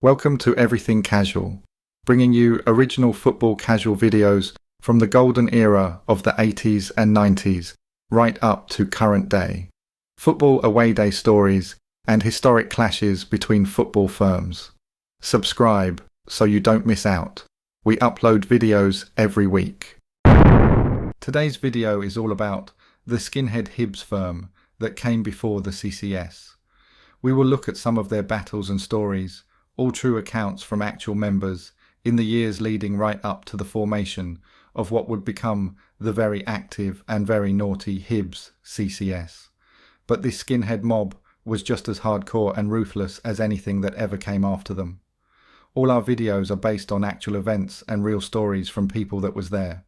Welcome to Everything Casual, bringing you original football casual videos from the golden era of the 80s and 90s, right up to current day. Football away day stories and historic clashes between football firms. Subscribe so you don't miss out. We upload videos every week. Today's video is all about the Skinhead Hibs firm that came before the CCS. We will look at some of their battles and stories, all true accounts from actual members, in the years leading right up to the formation of what would become the very active and very naughty Hibs CCS. But this skinhead mob was just as hardcore and ruthless as anything that ever came after them. All our videos are based on actual events and real stories from people that was there.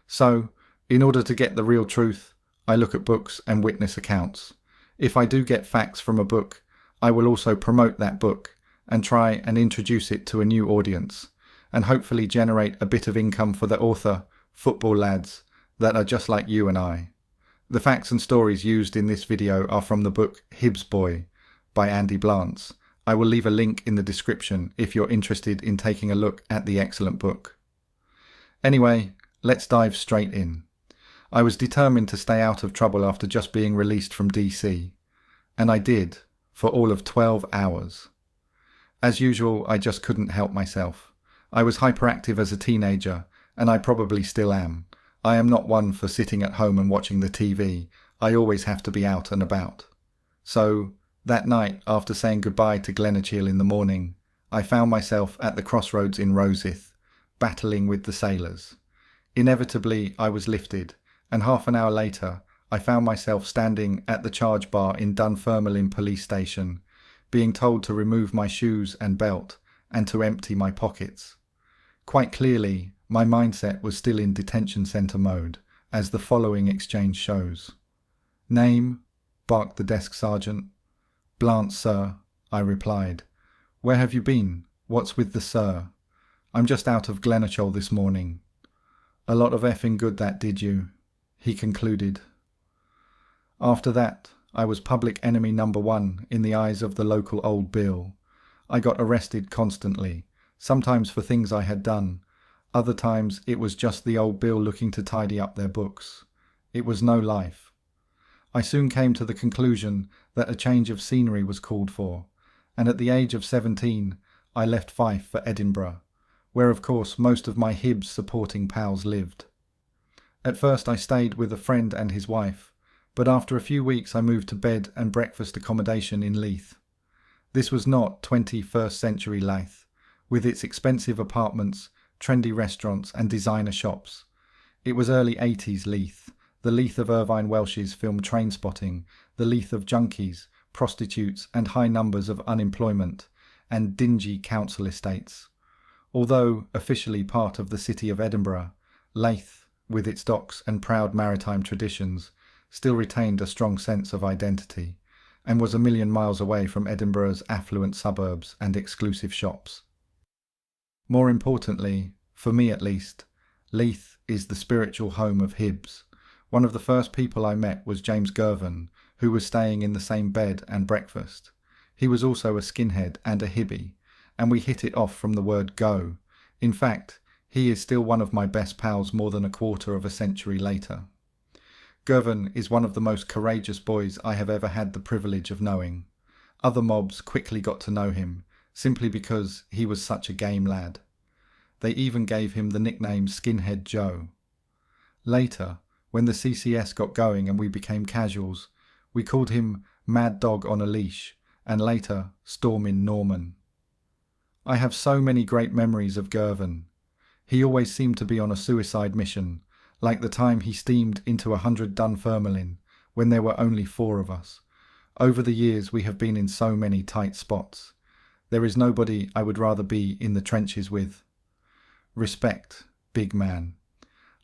So, in order to get the real truth, I look at books and witness accounts. If I do get facts from a book, I will also promote that book and try and introduce it to a new audience, and hopefully generate a bit of income for the author, football lads, that are just like you and I. The facts and stories used in this video are from the book Hibs Boy by Andy Blance. I will leave a link in the description if you're interested in taking a look at the excellent book. Anyway, let's dive straight in. I was determined to stay out of trouble after just being released from DC, and I did, for all of 12 hours. As usual, I just couldn't help myself. I was hyperactive as a teenager, and I probably still am. I am not one for sitting at home and watching the TV. I always have to be out and about. So, that night, after saying goodbye to Glenachill in the morning, I found myself at the crossroads in Rosyth, battling with the sailors. Inevitably, I was lifted, and half an hour later, I found myself standing at the charge bar in Dunfermline police station, being told to remove my shoes and belt and to empty my pockets. Quite clearly, my mindset was still in detention centre mode, as the following exchange shows. "Name?" barked the desk sergeant. "Blance, sir," I replied. "Where have you been? What's with the sir?" "I'm just out of Glenachill this morning." "A lot of effing good that did you," he concluded. After that, I was public enemy number one in the eyes of the local old Bill. I got arrested constantly, sometimes for things I had done, other times it was just the old Bill looking to tidy up their books. It was no life. I soon came to the conclusion that a change of scenery was called for, and at the age of 17 I left Fife for Edinburgh, where of course most of my Hibs supporting pals lived. At first I stayed with a friend and his wife, but after a few weeks I moved to bed and breakfast accommodation in Leith. This was not 21st century Leith, with its expensive apartments, trendy restaurants and designer shops. It was early 80s Leith, the Leith of Irvine Welsh's film Trainspotting, the Leith of junkies, prostitutes and high numbers of unemployment, and dingy council estates. Although officially part of the city of Edinburgh, Leith, with its docks and proud maritime traditions, still retained a strong sense of identity, and was a million miles away from Edinburgh's affluent suburbs and exclusive shops. More importantly, for me at least, Leith is the spiritual home of Hibs. One of the first people I met was James Girvan, who was staying in the same bed and breakfast. He was also a skinhead and a hibbie, and we hit it off from the word go. In fact, he is still one of my best pals more than a quarter of a century later. Girvan is one of the most courageous boys I have ever had the privilege of knowing. Other mobs quickly got to know him, simply because he was such a game lad. They even gave him the nickname Skinhead Joe. Later, when the CCS got going and we became casuals, we called him Mad Dog on a Leash, and later Stormin' Norman. I have so many great memories of Girvan. He always seemed to be on a suicide mission, like the time he steamed into 100 Dunfermline when there were only 4 of us. Over the years we have been in so many tight spots. There is nobody I would rather be in the trenches with. Respect, big man.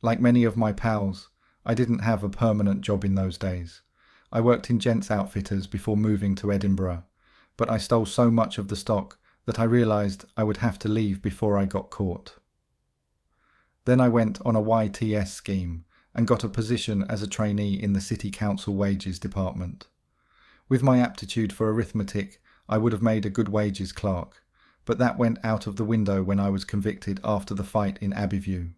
Like many of my pals, I didn't have a permanent job in those days. I worked in gents outfitters before moving to Edinburgh, but I stole so much of the stock that I realised I would have to leave before I got caught. Then I went on a YTS scheme and got a position as a trainee in the City Council Wages Department. With my aptitude for arithmetic, I would have made a good wages clerk, but that went out of the window when I was convicted after the fight in Abbeyview.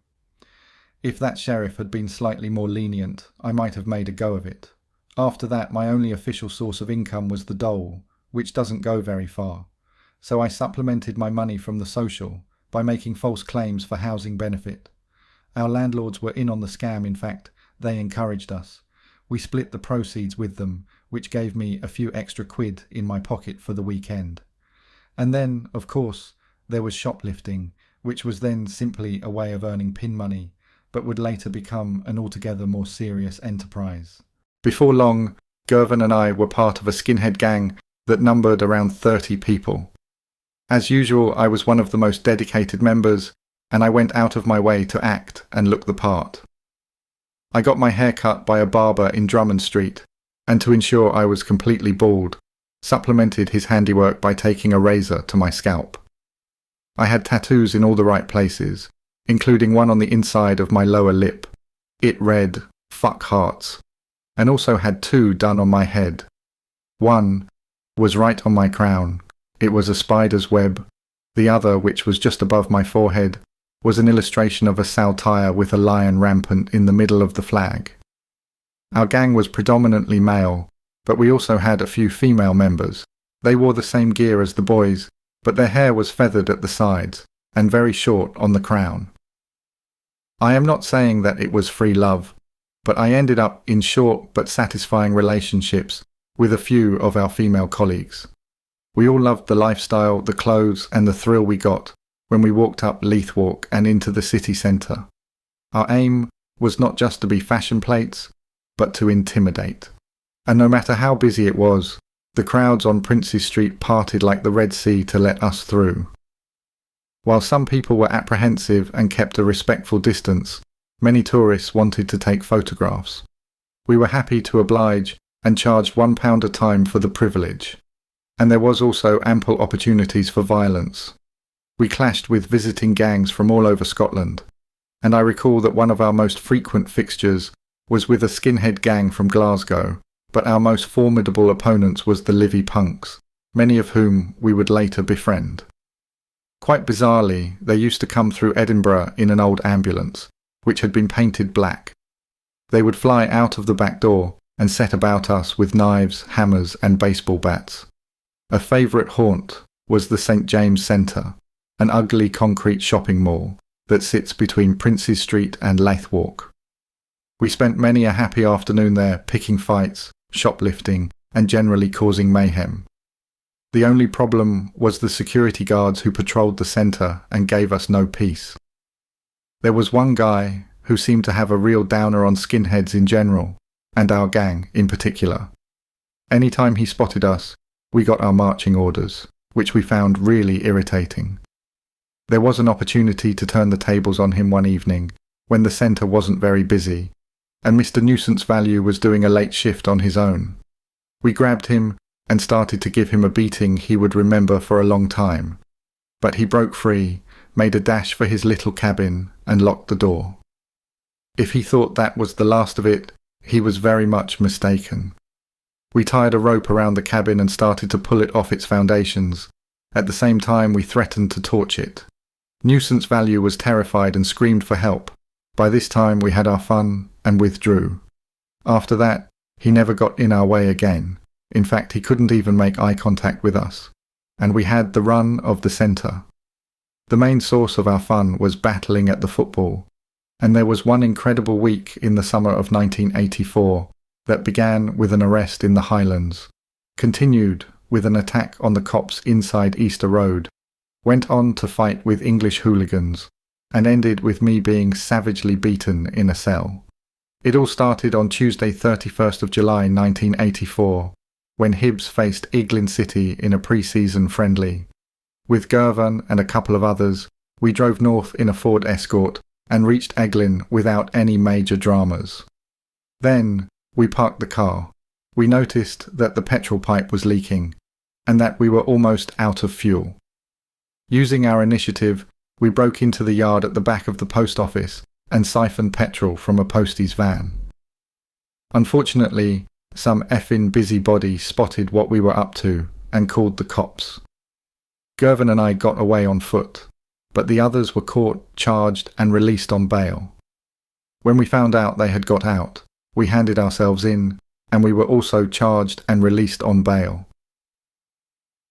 If that sheriff had been slightly more lenient, I might have made a go of it. After that, my only official source of income was the dole, which doesn't go very far. So I supplemented my money from the social by making false claims for housing benefit. Our landlords were in on the scam. In fact, they encouraged us. We split the proceeds with them, which gave me a few extra quid in my pocket for the weekend. And then, of course, there was shoplifting, which was then simply a way of earning pin money, but would later become an altogether more serious enterprise. Before long, Gervin and I were part of a skinhead gang that numbered around 30 people. As usual, I was one of the most dedicated members, and I went out of my way to act and look the part. I got my hair cut by a barber in Drummond Street, and to ensure I was completely bald, supplemented his handiwork by taking a razor to my scalp. I had tattoos in all the right places, including one on the inside of my lower lip. It read, "Fuck Hearts," and also had 2 done on my head. One was right on my crown. It was a spider's web. The other, which was just above my forehead, was an illustration of a saltire with a lion rampant in the middle of the flag. Our gang was predominantly male, but we also had a few female members. They wore the same gear as the boys, but their hair was feathered at the sides and very short on the crown. I am not saying that it was free love, but I ended up in short but satisfying relationships with a few of our female colleagues. We all loved the lifestyle, the clothes, and the thrill we got when we walked up Leith Walk and into the city centre. Our aim was not just to be fashion plates, but to intimidate. And no matter how busy it was, the crowds on Princes Street parted like the Red Sea to let us through. While some people were apprehensive and kept a respectful distance, many tourists wanted to take photographs. We were happy to oblige and charged £1 a time for the privilege. And there was also ample opportunities for violence. We clashed with visiting gangs from all over Scotland, and I recall that one of our most frequent fixtures was with a skinhead gang from Glasgow, but our most formidable opponents was the Levi punks, many of whom we would later befriend. Quite bizarrely, they used to come through Edinburgh in an old ambulance, which had been painted black. They would fly out of the back door and set about us with knives, hammers, and baseball bats. A favourite haunt was the St James Centre, an ugly concrete shopping mall that sits between Princes Street and Leith Walk. We spent many a happy afternoon there picking fights, shoplifting, and generally causing mayhem. The only problem was the security guards who patrolled the centre and gave us no peace. There was one guy who seemed to have a real downer on skinheads in general, and our gang in particular. Anytime he spotted us, we got our marching orders, which we found really irritating. There was an opportunity to turn the tables on him one evening, when the centre wasn't very busy, and Mr. Nuisance Value was doing a late shift on his own. We grabbed him and started to give him a beating he would remember for a long time, but he broke free, made a dash for his little cabin, and locked the door. If he thought that was the last of it, he was very much mistaken. We tied a rope around the cabin and started to pull it off its foundations. At the same time, we threatened to torch it. Nuisance Value was terrified and screamed for help. By this time, we had our fun and withdrew. After that, he never got in our way again. In fact, he couldn't even make eye contact with us. And we had the run of the centre. The main source of our fun was battling at the football. And there was one incredible week in the summer of 1984 that began with an arrest in the Highlands, continued with an attack on the cops inside Easter Road, went on to fight with English hooligans, and ended with me being savagely beaten in a cell. It all started on Tuesday 31st of July 1984, when Hibs faced Eglin City in a pre-season friendly. With Gervin and a couple of others, we drove north in a Ford Escort and reached Eglin without any major dramas. Then, we parked the car. We noticed that the petrol pipe was leaking, and that we were almost out of fuel. Using our initiative, we broke into the yard at the back of the post office and siphoned petrol from a postie's van. Unfortunately, some effing busybody spotted what we were up to and called the cops. Gervin and I got away on foot, but the others were caught, charged and released on bail. When we found out they had got out, we handed ourselves in, and we were also charged and released on bail.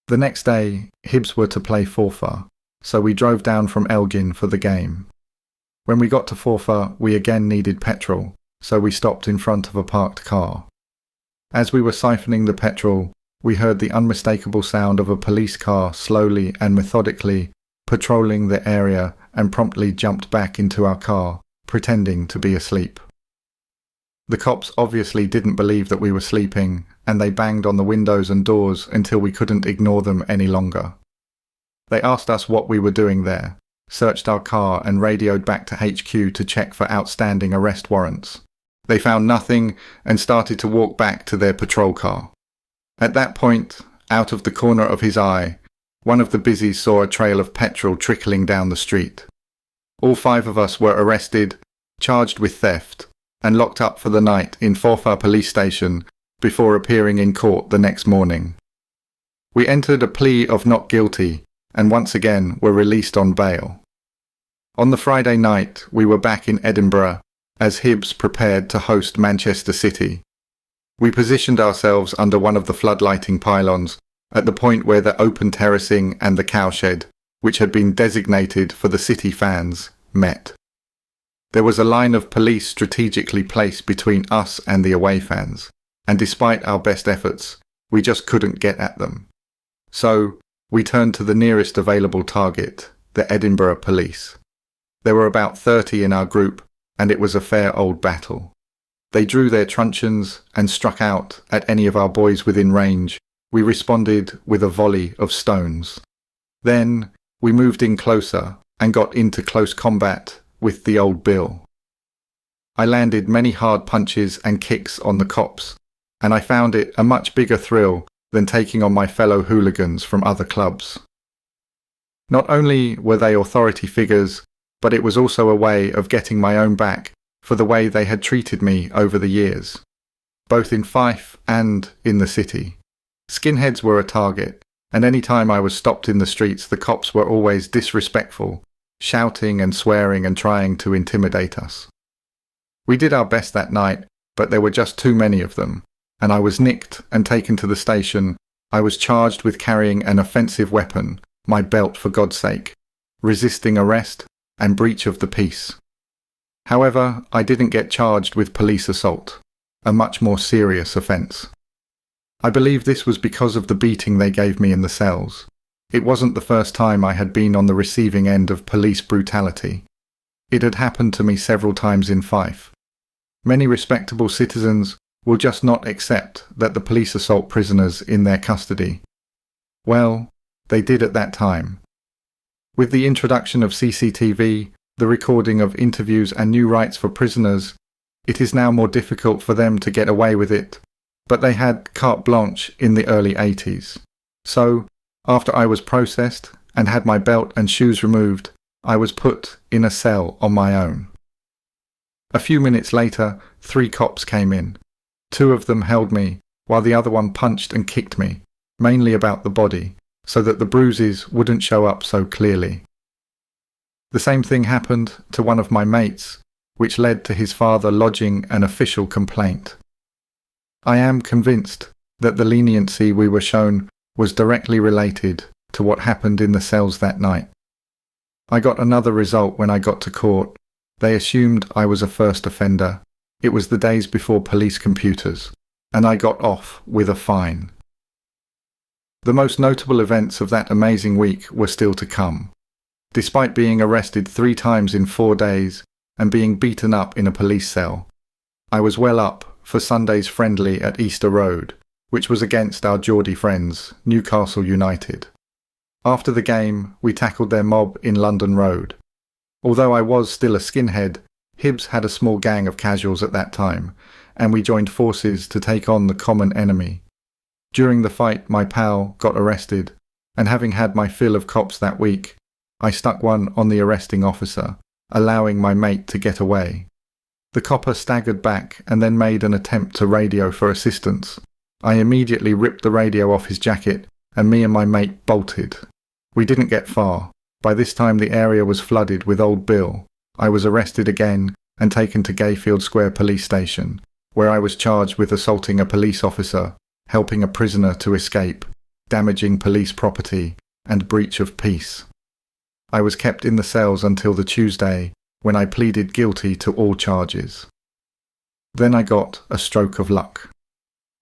The next day, Hibs were to play Forfar, so we drove down from Elgin for the game. When we got to Forfar, we again needed petrol, so we stopped in front of a parked car. As we were siphoning the petrol, we heard the unmistakable sound of a police car slowly and methodically patrolling the area and promptly jumped back into our car, pretending to be asleep. The cops obviously didn't believe that we were sleeping, and they banged on the windows and doors until we couldn't ignore them any longer. They asked us what we were doing there, searched our car and radioed back to HQ to check for outstanding arrest warrants. They found nothing and started to walk back to their patrol car. At that point, out of the corner of his eye, one of the busies saw a trail of petrol trickling down the street. All 5 of us were arrested, charged with theft, and locked up for the night in Forfar police station before appearing in court the next morning. We entered a plea of not guilty and once again were released on bail. On the Friday night, we were back in Edinburgh as Hibs prepared to host Manchester City. We positioned ourselves under one of the floodlighting pylons at the point where the open terracing and the cowshed, which had been designated for the City fans, met. There was a line of police strategically placed between us and the away fans, and despite our best efforts, we just couldn't get at them. So, we turned to the nearest available target, the Edinburgh police. There were about 30 in our group, and it was a fair old battle. They drew their truncheons and struck out at any of our boys within range. We responded with a volley of stones. Then, we moved in closer and got into close combat with the old Bill. I landed many hard punches and kicks on the cops, and I found it a much bigger thrill than taking on my fellow hooligans from other clubs. Not only were they authority figures, but it was also a way of getting my own back for the way they had treated me over the years, both in Fife and in the city. Skinheads were a target, and any time I was stopped in the streets, the cops were always disrespectful, shouting and swearing and trying to intimidate us. We did our best that night, but there were just too many of them, and I was nicked and taken to the station. I was charged with carrying an offensive weapon, my belt for God's sake, resisting arrest, and breach of the peace. However, I didn't get charged with police assault, a much more serious offence. I believe this was because of the beating they gave me in the cells. It wasn't the first time I had been on the receiving end of police brutality. It had happened to me several times in Fife. Many respectable citizens will just not accept that the police assault prisoners in their custody. Well, they did at that time. With the introduction of CCTV, the recording of interviews and new rights for prisoners, it is now more difficult for them to get away with it, but they had carte blanche in the early 80s. So, after I was processed and had my belt and shoes removed, I was put in a cell on my own. A few minutes later, 3 cops came in. 2 of them held me, while the other one punched and kicked me, mainly about the body, so that the bruises wouldn't show up so clearly. The same thing happened to one of my mates, which led to his father lodging an official complaint. I am convinced that the leniency we were shown was directly related to what happened in the cells that night. I got another result when I got to court. They assumed I was a first offender. It was the days before police computers, and I got off with a fine. The most notable events of that amazing week were still to come. Despite being arrested 3 times in 4 days and being beaten up in a police cell, I was well up for Sunday's friendly at Easter Road, which was against our Geordie friends, Newcastle United. After the game, we tackled their mob in London Road. Although I was still a skinhead, Hibs had a small gang of casuals at that time, and we joined forces to take on the common enemy. During the fight, my pal got arrested, and having had my fill of cops that week, I stuck one on the arresting officer, allowing my mate to get away. The copper staggered back and then made an attempt to radio for assistance. I immediately ripped the radio off his jacket, and me and my mate bolted. We didn't get far. By this time the area was flooded with Old Bill. I was arrested again and taken to Gayfield Square police station, where I was charged with assaulting a police officer, helping a prisoner to escape, damaging police property, and breach of peace. I was kept in the cells until the Tuesday, when I pleaded guilty to all charges. Then I got a stroke of luck.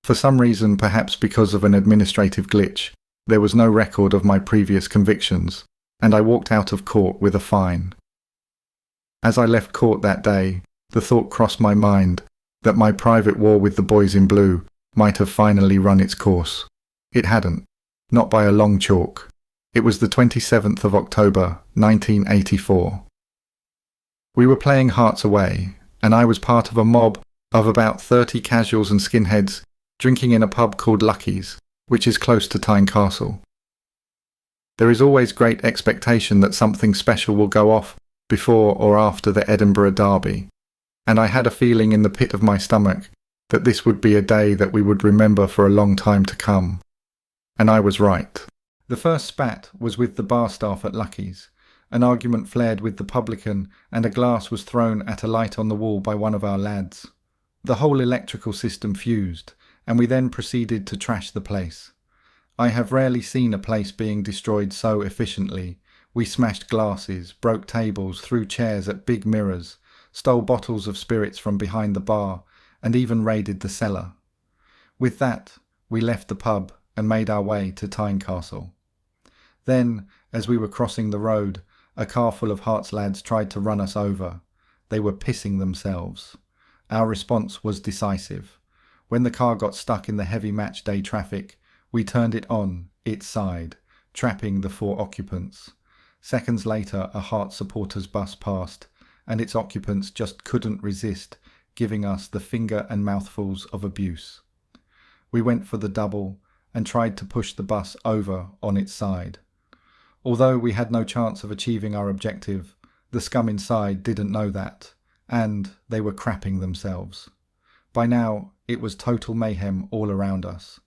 For some reason, perhaps because of an administrative glitch, there was no record of my previous convictions, and I walked out of court with a fine. As I left court that day, the thought crossed my mind that my private war with the boys in blue might have finally run its course. It hadn't, not by a long chalk. It was the 27th of October, 1984. We were playing Hearts away, and I was part of a mob of about 30 casuals and skinheads drinking in a pub called Lucky's, which is close to Tynecastle. There is always great expectation that something special will go off before or after the Edinburgh derby, and I had a feeling in the pit of my stomach that this would be a day that we would remember for a long time to come. And I was right. The first spat was with the bar staff at Lucky's. An argument flared with the publican, and a glass was thrown at a light on the wall by one of our lads. The whole electrical system fused, and we then proceeded to trash the place. I have rarely seen a place being destroyed so efficiently. We smashed glasses, broke tables, threw chairs at big mirrors, stole bottles of spirits from behind the bar, and even raided the cellar. With that, we left the pub and made our way to Tynecastle. Then, as we were crossing the road, a car full of Hearts lads tried to run us over. They were pissing themselves. Our response was decisive. When the car got stuck in the heavy match day traffic, we turned it on its side, trapping the 4 occupants. Seconds later, a Hearts supporters bus passed, and its occupants just couldn't resist giving us the finger and mouthfuls of abuse. We went for the double and tried to push the bus over on its side. Although we had no chance of achieving our objective, the scum inside didn't know that, and they were crapping themselves. By now, it was total mayhem all around us.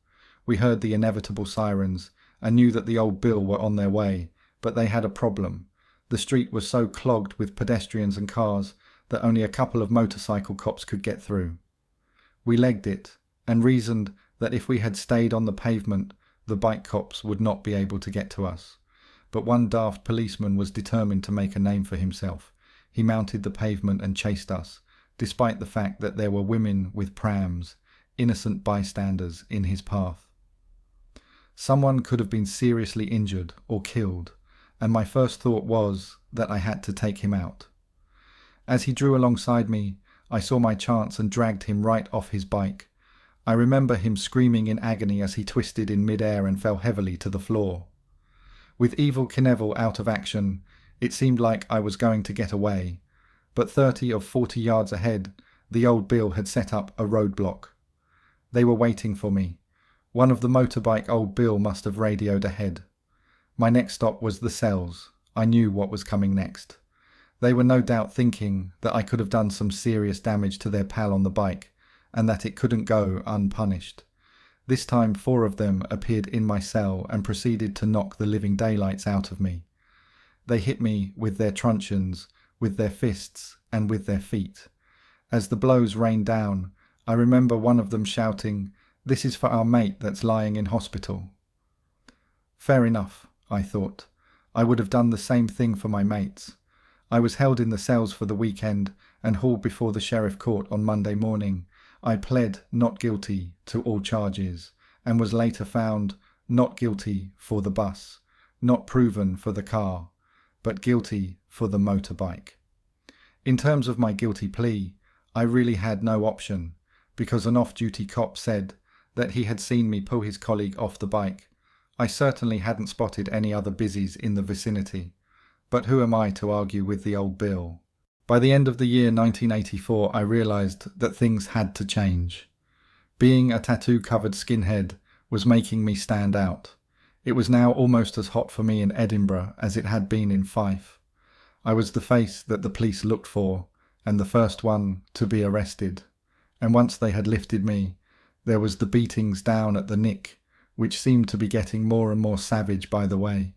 We heard the inevitable sirens and knew that the Old Bill were on their way, but they had a problem. The street was so clogged with pedestrians and cars that only a couple of motorcycle cops could get through. We legged it and reasoned that if we had stayed on the pavement, the bike cops would not be able to get to us. But one daft policeman was determined to make a name for himself. He mounted the pavement and chased us, despite the fact that there were women with prams, innocent bystanders, in his path. Someone could have been seriously injured or killed, and my first thought was that I had to take him out. As he drew alongside me, I saw my chance and dragged him right off his bike. I remember him screaming in agony as he twisted in mid-air and fell heavily to the floor. With Evil Knievel out of action, it seemed like I was going to get away, but 30 of 40 yards ahead, the Old Bill had set up a roadblock. They were waiting for me. One of the motorbike Old Bill must have radioed ahead. My next stop was the cells. I knew what was coming next. They were no doubt thinking that I could have done some serious damage to their pal on the bike, and that it couldn't go unpunished. This time 4 of them appeared in my cell and proceeded to knock the living daylights out of me. They hit me with their truncheons, with their fists, and with their feet. As the blows rained down, I remember one of them shouting, "This is for our mate that's lying in hospital." Fair enough, I thought. I would have done the same thing for my mates. I was held in the cells for the weekend and hauled before the sheriff court on Monday morning. I pled not guilty to all charges and was later found not guilty for the bus, not proven for the car, but guilty for the motorbike. In terms of my guilty plea, I really had no option, because an off-duty cop said that he had seen me pull his colleague off the bike. I certainly hadn't spotted any other busies in the vicinity, but who am I to argue with the Old Bill? By the end of the year 1984, I realised that things had to change. Being a tattoo-covered skinhead was making me stand out. It was now almost as hot for me in Edinburgh as it had been in Fife. I was the face that the police looked for, and the first one to be arrested. And once they had lifted me, there was the beatings down at the Nick, which seemed to be getting more and more savage by the way.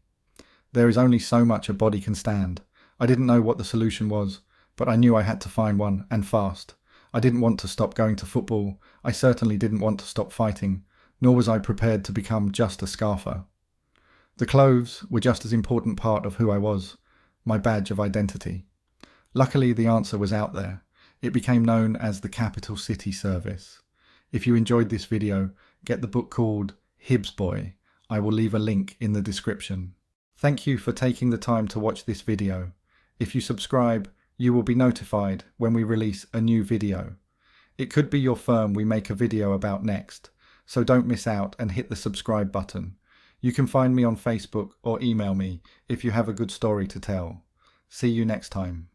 There is only so much a body can stand. I didn't know what the solution was, but I knew I had to find one, and fast. I didn't want to stop going to football. I certainly didn't want to stop fighting, nor was I prepared to become just a scarfer. The clothes were just as important part of who I was, my badge of identity. Luckily, the answer was out there. It became known as the Capital City Service. If you enjoyed this video, get the book called Hibs Boy. I will leave a link in the description. Thank you for taking the time to watch this video. If you subscribe, you will be notified when we release a new video. It could be your firm we make a video about next, so don't miss out and hit the subscribe button. You can find me on Facebook or email me if you have a good story to tell. See you next time.